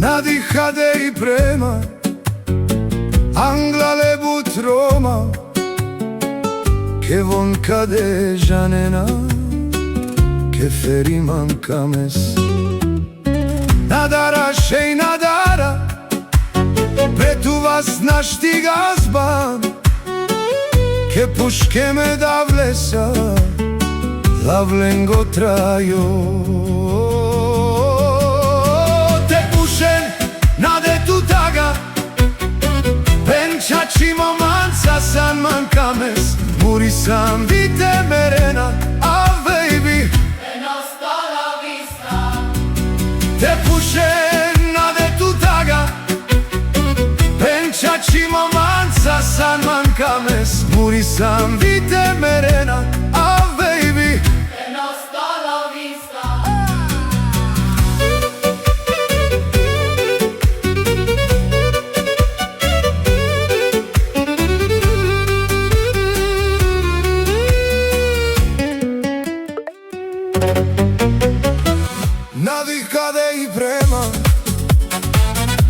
Nadihade i prema Anglale but Roma Che von cade janena Che feriman kames Nadara shej nadara Pretu vas našti gazban Che puške me davlesa Lavlengo trajo Čimo manca san mancames Murisam vite merena A baby Hasta la vista Te pušen nade tu taga Penča čimo manca san mancames Murisam vite merena A baby Hasta la vista Nadihade i prema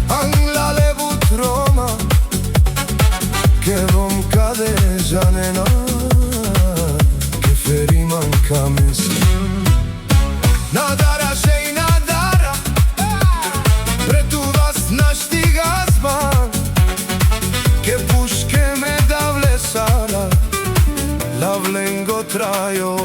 Anglale but Roma Che vom cade janena Che feriman kames Nadara shej nadara Pretu vas našti gazban Che puške me davle sara Lavlengo trajo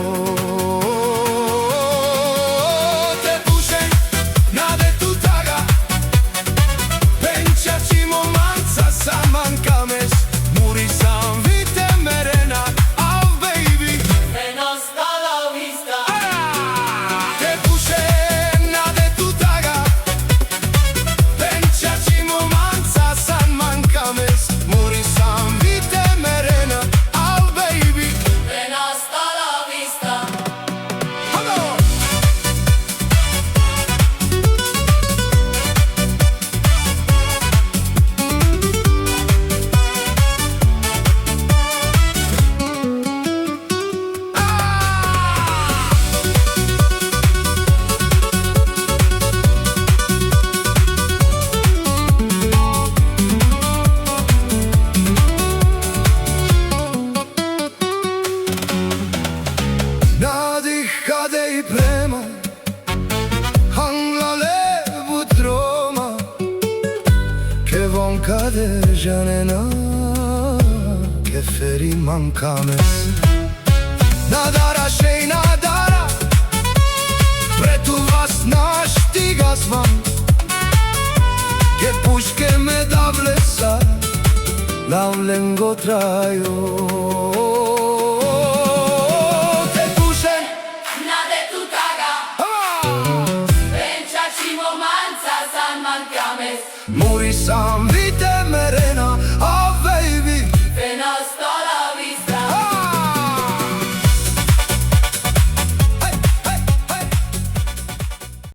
Nadihade i prema Anglale but Roma Che von cade janena Che feriman kames Nadara shej nadara Pretu vas našti gazban Che puške me davle sa Lavlengo trajo Penča čimo manca san mancames Murisam vite